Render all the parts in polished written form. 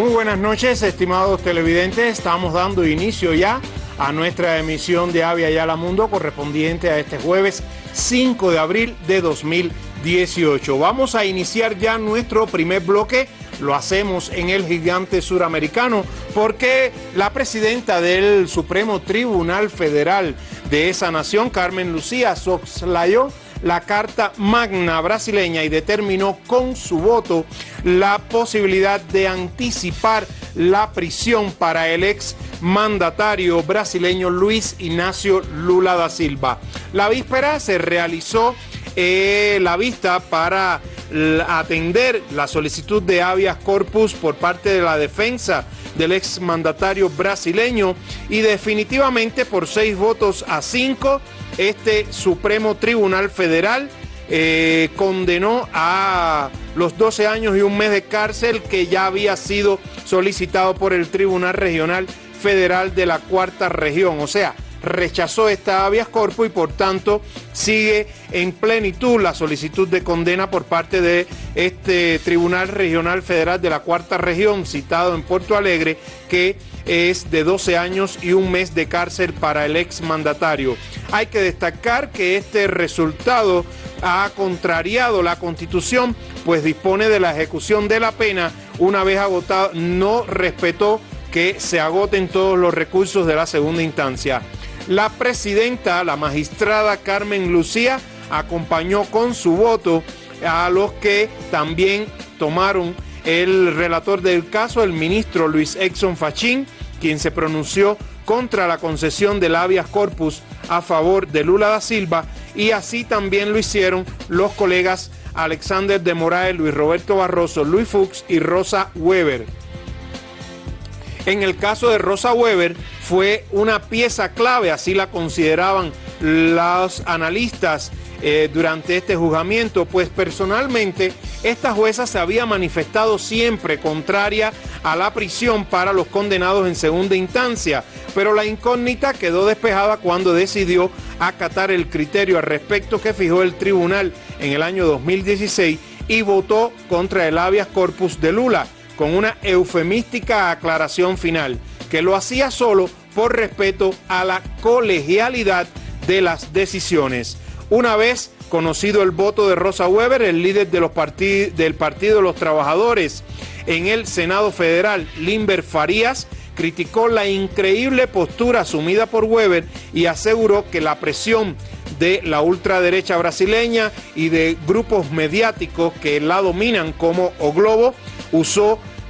Muy buenas noches, estimados televidentes. Estamos dando inicio ya a nuestra emisión de Avia Yala Mundo correspondiente a este jueves 5 de abril de 2018. Vamos a iniciar ya nuestro primer bloque. Lo hacemos en el gigante suramericano porque la presidenta del Supremo Tribunal Federal de esa nación, Carmen Lucía, soslayó la Carta Magna brasileña y determinó con su voto la posibilidad de anticipar la prisión para el ex mandatario brasileño Luiz Inácio Lula da Silva. La víspera se realizó la vista para atender la solicitud de habeas corpus por parte de la defensa del ex mandatario brasileño y definitivamente por 6-5 este Supremo Tribunal Federal condenó a los 12 años y un mes de cárcel que ya había sido solicitado por el Tribunal Regional Federal de la Cuarta Región. O sea, rechazó esta habeas corpus y por tanto sigue en plenitud la solicitud de condena por parte de este Tribunal Regional Federal de la Cuarta Región citado en Porto Alegre, que es de 12 años y un mes de cárcel para el ex mandatario. Hay que destacar que este resultado ha contrariado la Constitución, pues dispone de la ejecución de la pena una vez agotada, no respetó que se agoten todos los recursos de la segunda instancia. La presidenta, la magistrada Carmen Lucía, acompañó con su voto a los que también tomaron el relator del caso, el ministro Luis Exxon Fachin, quien se pronunció contra la concesión del habeas corpus a favor de Lula da Silva, y así también lo hicieron los colegas Alexander de Moraes, Luis Roberto Barroso, Luis Fuchs y Rosa Weber. En el caso de Rosa Weber fue una pieza clave, así la consideraban los analistas durante este juzgamiento, pues personalmente esta jueza se había manifestado siempre contraria a la prisión para los condenados en segunda instancia, pero la incógnita quedó despejada cuando decidió acatar el criterio al respecto que fijó el tribunal en el año 2016 y votó contra el habeas corpus de Lula, con una eufemística aclaración final, que lo hacía solo por respeto a la colegialidad de las decisiones. Una vez conocido el voto de Rosa Weber, el líder de del Partido de los Trabajadores en el Senado Federal, Limber Farías, criticó la increíble postura asumida por Weber y aseguró que la presión de la ultraderecha brasileña y de grupos mediáticos que la dominan como O Globo,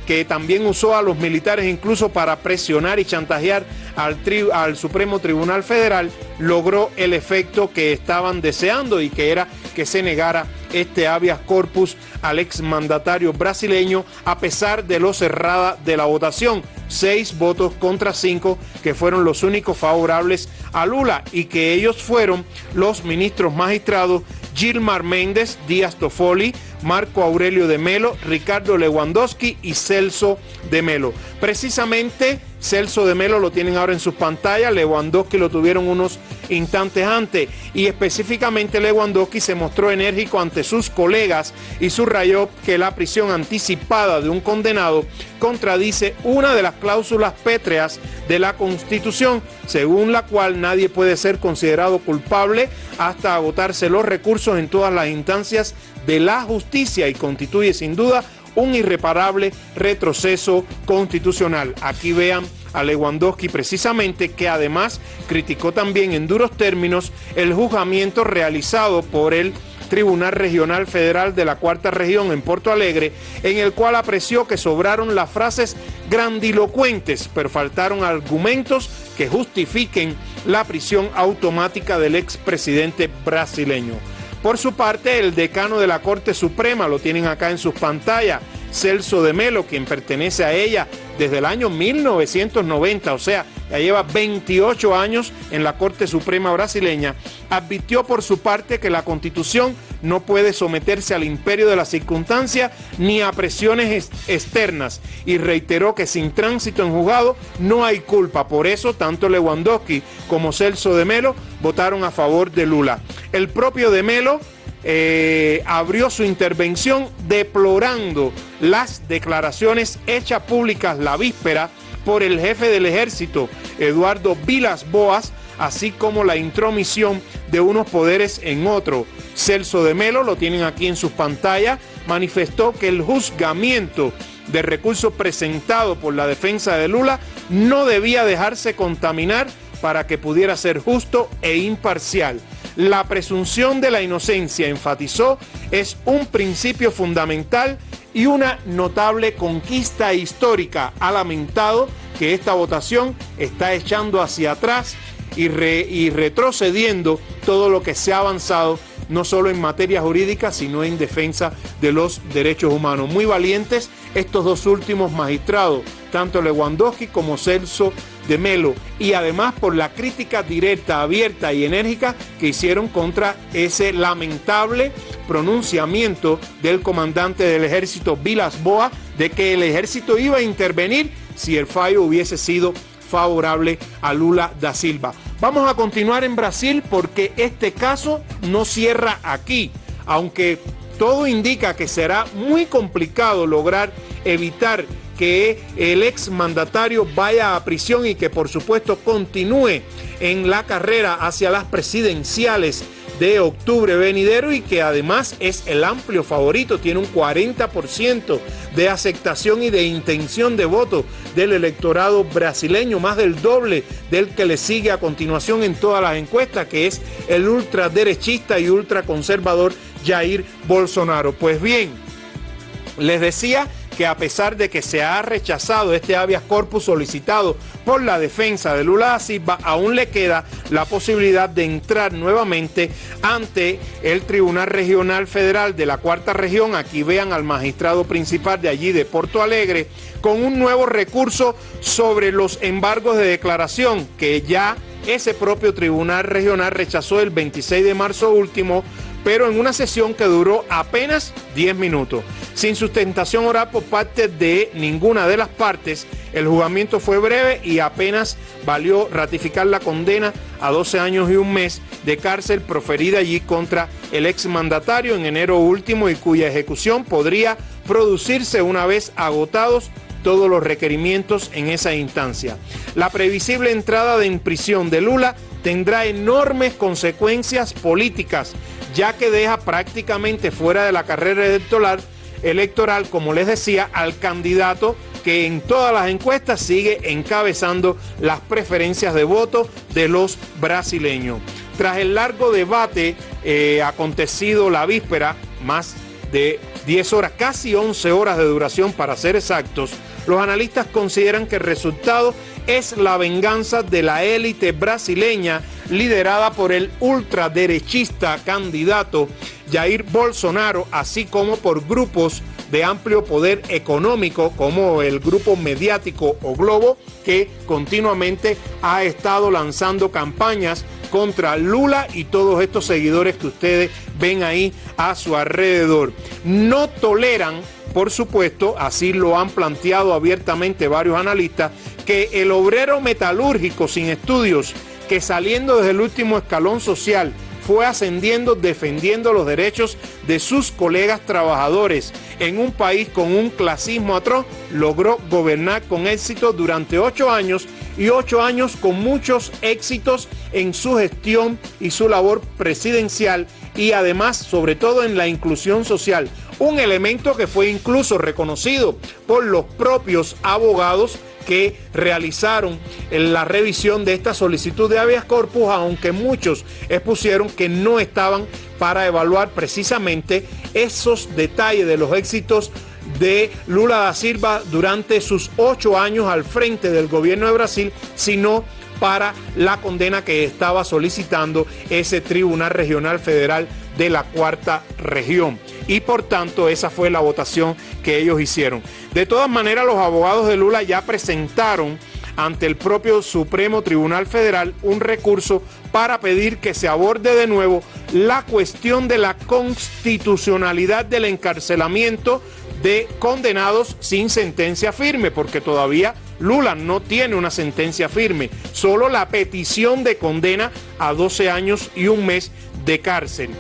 que también usó a los militares incluso para presionar y chantajear al Supremo Tribunal Federal, logró el efecto que estaban deseando y que era que se negara este habeas corpus al exmandatario brasileño a pesar de lo cerrada de la votación. 6-5, que fueron los únicos favorables a Lula y que ellos fueron los ministros magistrados Gilmar Méndez, Díaz Toffoli, Marco Aurelio de Mello, Ricardo Lewandowski y Celso de Mello. Precisamente Celso de Mello lo tienen ahora en sus pantallas, Lewandowski lo tuvieron unos instantes antes y específicamente Lewandowski se mostró enérgico ante sus colegas y subrayó que la prisión anticipada de un condenado contradice una de las cláusulas pétreas de la Constitución, según la cual nadie puede ser considerado culpable hasta agotarse los recursos en todas las instancias de la justicia y constituye sin duda un irreparable retroceso constitucional. Aquí vean a Lewandowski precisamente, que además criticó también en duros términos el juzgamiento realizado por el Tribunal Regional Federal de la Cuarta Región en Porto Alegre, en el cual apreció que sobraron las frases grandilocuentes, pero faltaron argumentos que justifiquen la prisión automática del expresidente brasileño. Por su parte, el decano de la Corte Suprema, lo tienen acá en sus pantallas, Celso de Mello, quien pertenece a ella desde el año 1990, o sea, ya lleva 28 años en la Corte Suprema brasileña, advirtió por su parte que la Constitución no puede someterse al imperio de la circunstancia ni a presiones externas y reiteró que sin tránsito en juzgado no hay culpa. Por eso, tanto Lewandowski como Celso de Mello votaron a favor de Lula. El propio de Mello abrió su intervención deplorando las declaraciones hechas públicas la víspera por el jefe del ejército, Eduardo Vilas Boas, así como la intromisión de unos poderes en otro. Celso de Melo, lo tienen aquí en sus pantallas, manifestó que el juzgamiento de recursos presentado por la defensa de Lula no debía dejarse contaminar para que pudiera ser justo e imparcial. La presunción de la inocencia, enfatizó, es un principio fundamental y una notable conquista histórica. Ha lamentado que esta votación está echando hacia atrás y retrocediendo todo lo que se ha avanzado, no solo en materia jurídica, sino en defensa de los derechos humanos. Muy valientes estos dos últimos magistrados, tanto Lewandowski como Celso de Melo, y además por la crítica directa, abierta y enérgica que hicieron contra ese lamentable pronunciamiento del comandante del ejército, Vilas Boas, de que el ejército iba a intervenir si el fallo hubiese sido favorable a Lula da Silva. Vamos a continuar en Brasil porque este caso no cierra aquí, aunque todo indica que será muy complicado lograr evitar que el exmandatario vaya a prisión y que por supuesto continúe en la carrera hacia las presidenciales de octubre venidero, y que además es el amplio favorito, tiene un 40% de aceptación y de intención de voto del electorado brasileño, más del doble del que le sigue a continuación en todas las encuestas, que es el ultraderechista y ultraconservador Jair Bolsonaro. Pues bien, les decía que a pesar de que se ha rechazado este habeas corpus solicitado por la defensa de Lula da Silva, aún le queda la posibilidad de entrar nuevamente ante el Tribunal Regional Federal de la Cuarta Región. Aquí vean al magistrado principal de allí de Porto Alegre, con un nuevo recurso sobre los embargos de declaración que ya ese propio Tribunal Regional rechazó el 26 de marzo último, pero en una sesión que duró apenas 10 minutos. Sin sustentación oral por parte de ninguna de las partes, el juzgamiento fue breve y apenas valió ratificar la condena a 12 años y un mes de cárcel proferida allí contra el exmandatario en enero último, y cuya ejecución podría producirse una vez agotados todos los requerimientos en esa instancia. La previsible entrada en prisión de Lula tendrá enormes consecuencias políticas, ya que deja prácticamente fuera de la carrera electoral, como les decía, al candidato que en todas las encuestas sigue encabezando las preferencias de voto de los brasileños. Tras el largo debate acontecido la víspera, más de 10 horas, casi 11 horas de duración para ser exactos, los analistas consideran que el resultado es la venganza de la élite brasileña liderada por el ultraderechista candidato Jair Bolsonaro, así como por grupos de amplio poder económico como el grupo mediático O Globo, que continuamente ha estado lanzando campañas contra Lula y todos estos seguidores que ustedes ven ahí a su alrededor. No toleran, por supuesto, así lo han planteado abiertamente varios analistas, que el obrero metalúrgico sin estudios, que saliendo desde el último escalón social fue ascendiendo defendiendo los derechos de sus colegas trabajadores en un país con un clasismo atroz, logró gobernar con éxito durante 8 años, y 8 años con muchos éxitos en su gestión y su labor presidencial, y además sobre todo en la inclusión social, un elemento que fue incluso reconocido por los propios abogados que realizaron la revisión de esta solicitud de habeas corpus, aunque muchos expusieron que no estaban para evaluar precisamente esos detalles de los éxitos de Lula da Silva durante sus 8 años al frente del gobierno de Brasil, sino para la condena que estaba solicitando ese Tribunal Regional Federal de la Cuarta Región. Y por tanto esa fue la votación que ellos hicieron. De todas maneras, los abogados de Lula ya presentaron ante el propio Supremo Tribunal Federal un recurso para pedir que se aborde de nuevo la cuestión de la constitucionalidad del encarcelamiento de condenados sin sentencia firme, porque todavía Lula no tiene una sentencia firme, solo la petición de condena a 12 años y un mes de cárcel.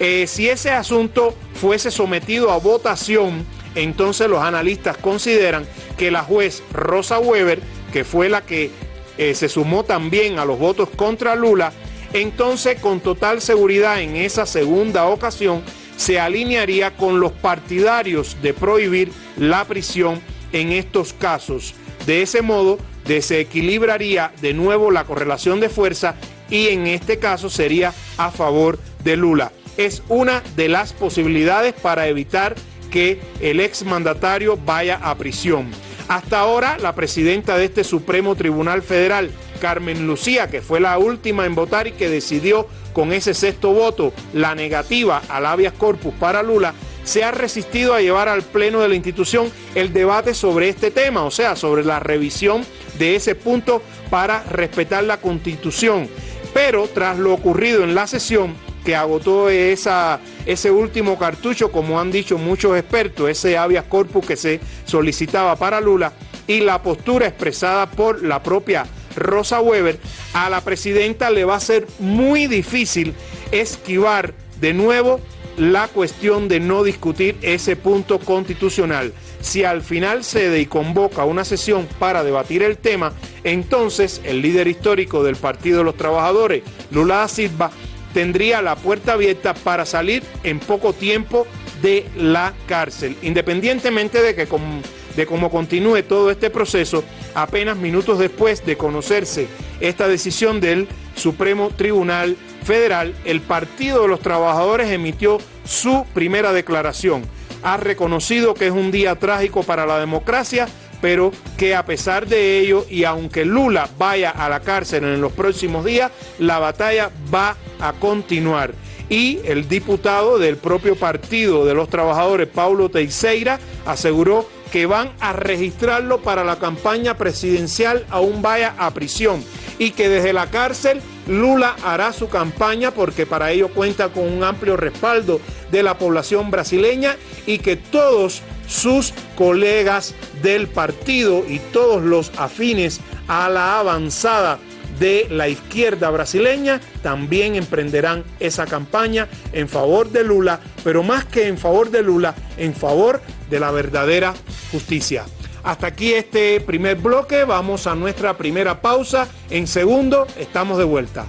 Si ese asunto fuese sometido a votación, entonces los analistas consideran que la juez Rosa Weber, que fue la que se sumó también a los votos contra Lula, entonces con total seguridad en esa segunda ocasión se alinearía con los partidarios de prohibir la prisión en estos casos. De ese modo desequilibraría de nuevo la correlación de fuerza y en este caso sería a favor de Lula. Es una de las posibilidades para evitar que el exmandatario vaya a prisión. Hasta ahora, la presidenta de este Supremo Tribunal Federal, Carmen Lucía, que fue la última en votar y que decidió con ese sexto voto la negativa al habeas corpus para Lula, se ha resistido a llevar al pleno de la institución el debate sobre este tema, o sea, sobre la revisión de ese punto para respetar la Constitución. Pero tras lo ocurrido en la sesión, que agotó ese último cartucho, como han dicho muchos expertos, ese habeas corpus que se solicitaba para Lula, y la postura expresada por la propia Rosa Weber, a la presidenta le va a ser muy difícil esquivar de nuevo la cuestión de no discutir ese punto constitucional. Si al final cede y convoca una sesión para debatir el tema, entonces el líder histórico del Partido de los Trabajadores, Lula da Silva, tendría la puerta abierta para salir en poco tiempo de la cárcel, independientemente de cómo continúe todo este proceso. Apenas minutos después de conocerse esta decisión del Supremo Tribunal Federal, el Partido de los Trabajadores emitió su primera declaración. Ha reconocido que es un día trágico para la democracia, pero que a pesar de ello, y aunque Lula vaya a la cárcel en los próximos días, la batalla va a continuar. Y el diputado del propio Partido de los Trabajadores, Paulo Teixeira, aseguró que van a registrarlo para la campaña presidencial aún vaya a prisión, y que desde la cárcel Lula hará su campaña porque para ello cuenta con un amplio respaldo de la población brasileña, y que todos sus colegas del partido y todos los afines a la avanzada de la izquierda brasileña también emprenderán esa campaña en favor de Lula, pero más que en favor de Lula, en favor de la verdadera justicia. Hasta aquí este primer bloque, vamos a nuestra primera pausa. En segundo, estamos de vuelta.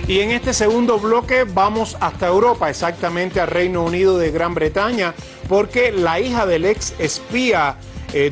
Y en este segundo bloque vamos hasta Europa, exactamente al Reino Unido de Gran Bretaña, porque la hija del ex espía,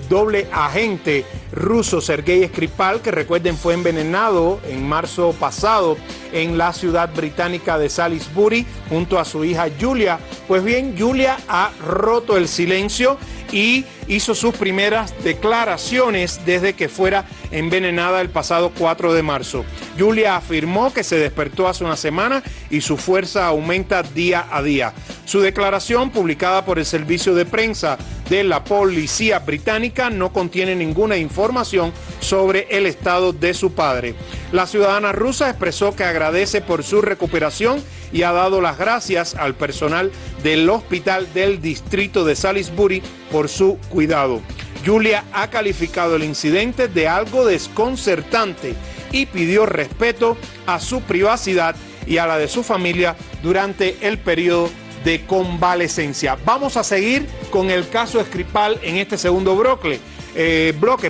doble agente ruso Sergei Skripal, que recuerden fue envenenado en marzo pasado en la ciudad británica de Salisbury junto a su hija Julia. Pues bien, Julia ha roto el silencio y hizo sus primeras declaraciones desde que fuera envenenada el pasado 4 de marzo. Julia afirmó que se despertó hace una semana y su fuerza aumenta día a día. Su declaración, publicada por el servicio de prensa de la policía británica, no contiene ninguna información sobre el estado de su padre. La ciudadana rusa expresó que agradece por su recuperación y ha dado las gracias al personal del hospital del distrito de Salisbury por su cuidado. Julia ha calificado el incidente de algo desconcertante y pidió respeto a su privacidad y a la de su familia durante el periodo de convalecencia. Vamos a seguir con el caso Skripal en este segundo bloque,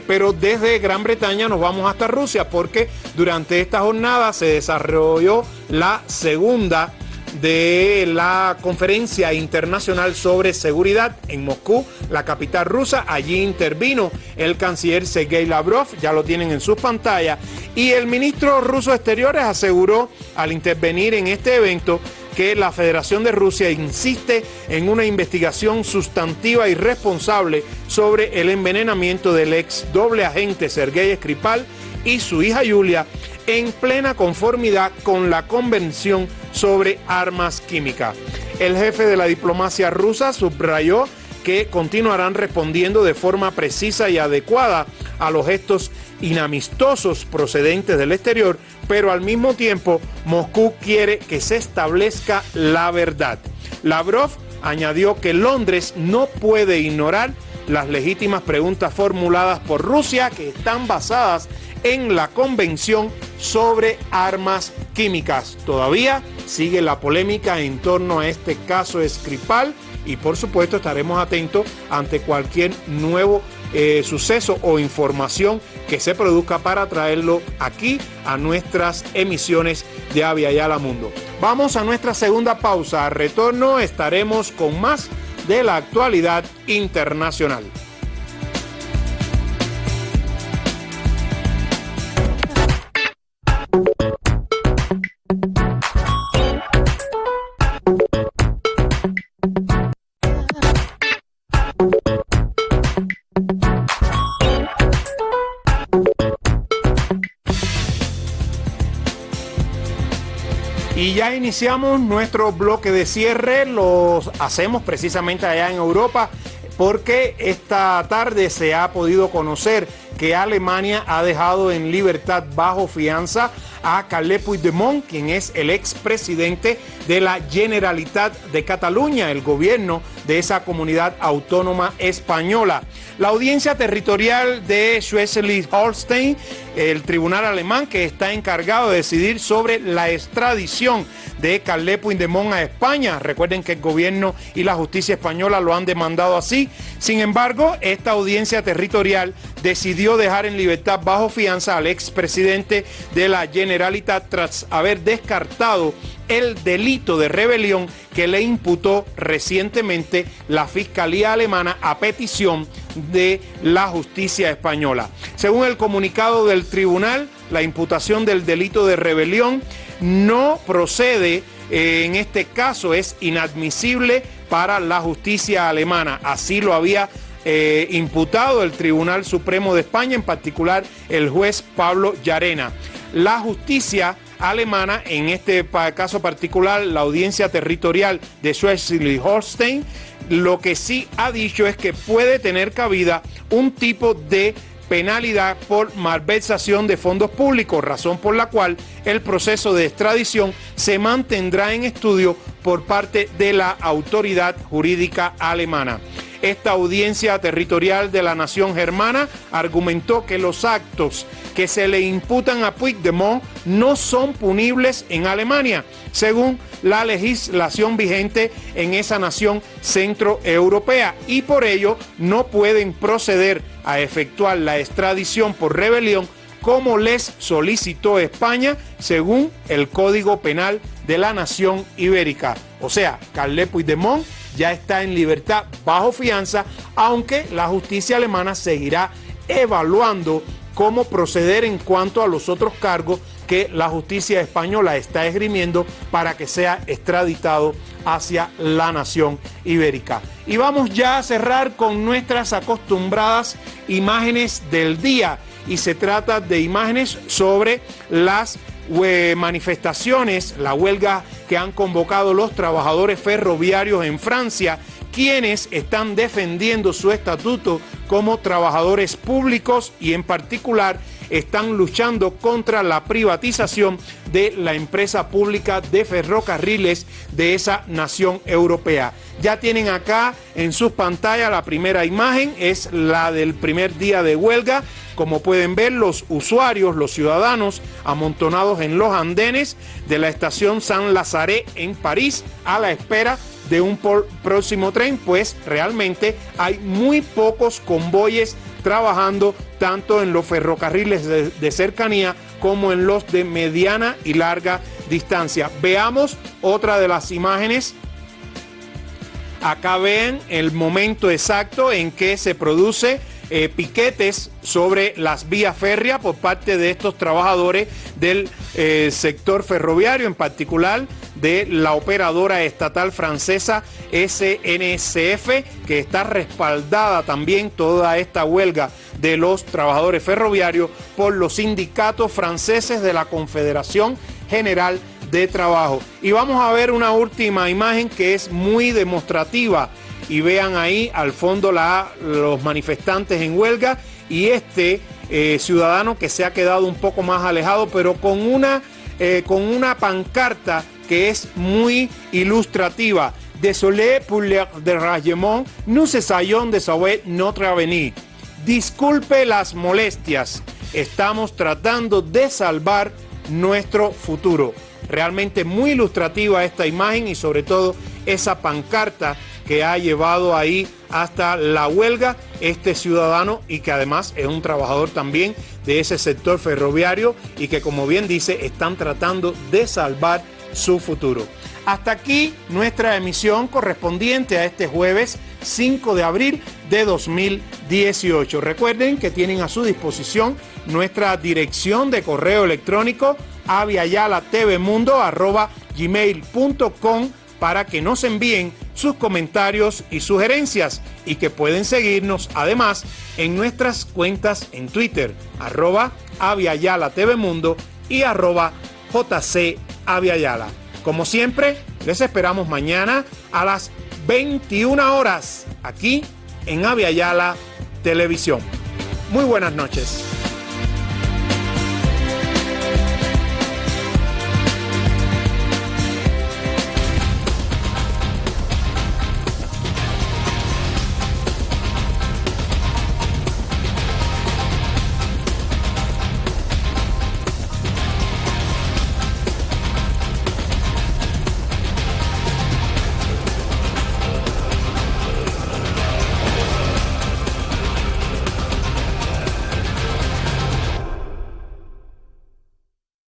pero desde Gran Bretaña nos vamos hasta Rusia, porque durante esta jornada se desarrolló la segunda de la Conferencia Internacional sobre Seguridad en Moscú, la capital rusa. Allí intervino el canciller Sergei Lavrov, ya lo tienen en sus pantallas, y el ministro ruso de Exteriores aseguró al intervenir en este evento que la Federación de Rusia insiste en una investigación sustantiva y responsable sobre el envenenamiento del ex doble agente Sergei Skripal y su hija Julia, en plena conformidad con la Convención sobre Armas Químicas. El jefe de la diplomacia rusa subrayó que continuarán respondiendo de forma precisa y adecuada a los gestos inamistosos procedentes del exterior, pero al mismo tiempo Moscú quiere que se establezca la verdad. Lavrov añadió que Londres no puede ignorar las legítimas preguntas formuladas por Rusia, que están basadas en la Convención sobre Armas Químicas. Todavía sigue la polémica en torno a este caso Skripal y por supuesto estaremos atentos ante cualquier nuevo suceso o información que se produzca para traerlo aquí a nuestras emisiones de Avia Yala Mundo. Vamos a nuestra segunda pausa. Al retorno estaremos con más de la actualidad internacional. Y ya iniciamos nuestro bloque de cierre, los hacemos precisamente allá en Europa, porque esta tarde se ha podido conocer que Alemania ha dejado en libertad bajo fianza a Carles Puigdemont, quien es el expresidente de la Generalitat de Cataluña, el gobierno de esa comunidad autónoma española. La audiencia territorial de Schleswig-Holstein, el tribunal alemán que está encargado de decidir sobre la extradición de Carles Puigdemont a España. Recuerden que el gobierno y la justicia española lo han demandado así. Sin embargo, esta audiencia territorial decidió dejar en libertad bajo fianza al expresidente de la Generalitat tras haber descartado el delito de rebelión que le imputó recientemente la Fiscalía alemana a petición de la justicia española. Según el comunicado del tribunal, la imputación del delito de rebelión no procede, en este caso es inadmisible para la justicia alemana. Así lo había imputado el Tribunal Supremo de España, en particular el juez Pablo Llarena. La justicia alemana, en este caso particular, la audiencia territorial de Schleswig-Holstein, lo que sí ha dicho es que puede tener cabida un tipo de penalidad por malversación de fondos públicos, razón por la cual el proceso de extradición se mantendrá en estudio por parte de la autoridad jurídica alemana. Esta audiencia territorial de la nación germana argumentó que los actos que se le imputan a Puigdemont no son punibles en Alemania, según la legislación vigente en esa nación centroeuropea, y por ello no pueden proceder a efectuar la extradición por rebelión como les solicitó España, según el Código Penal de la Nación Ibérica. O sea, Carles Puigdemont ya está en libertad bajo fianza, aunque la justicia alemana seguirá evaluando cómo proceder en cuanto a los otros cargos que la justicia española está esgrimiendo para que sea extraditado hacia la nación ibérica. Y vamos ya a cerrar con nuestras acostumbradas imágenes del día, y se trata de imágenes sobre las manifestaciones, la huelga que han convocado los trabajadores ferroviarios en Francia, quienes están defendiendo su estatuto como trabajadores públicos y en particular están luchando contra la privatización de la empresa pública de ferrocarriles de esa nación europea. Ya tienen acá en sus pantallas la primera imagen, es la del primer día de huelga. Como pueden ver, los usuarios, los ciudadanos amontonados en los andenes de la estación Saint-Lazare en París a la espera de un próximo tren, pues realmente hay muy pocos convoyes trabajando tanto en los ferrocarriles de cercanía como en los de mediana y larga distancia. Veamos otra de las imágenes. Acá ven el momento exacto en que se produce piquetes sobre las vías férreas por parte de estos trabajadores del sector ferroviario, en particular de la operadora estatal francesa SNCF, que está respaldada también toda esta huelga de los trabajadores ferroviarios por los sindicatos franceses de la Confederación General de Trabajo. Y vamos a ver una última imagen que es muy demostrativa. y vean ahí al fondo los manifestantes en huelga y este ciudadano que se ha quedado un poco más alejado, pero con una pancarta que es muy ilustrativa. Désolé pour le dérangement, nous essayons de sauver notre avenir. Disculpe las molestias, estamos tratando de salvar nuestro futuro. Realmente muy ilustrativa esta imagen y sobre todo esa pancarta que ha llevado ahí hasta la huelga este ciudadano y que además es un trabajador también de ese sector ferroviario y que, como bien dice, están tratando de salvar su futuro. Hasta aquí nuestra emisión correspondiente a este jueves 5 de abril de 2018. Recuerden que tienen a su disposición nuestra dirección de correo electrónico avialatvmundo@gmail.com para que nos envíen sus comentarios y sugerencias y que pueden seguirnos además en nuestras cuentas en Twitter, @avialatvmundo y @jcaviayala. Como siempre, les esperamos mañana a las 21 horas aquí en Avia Yala Televisión. Muy buenas noches.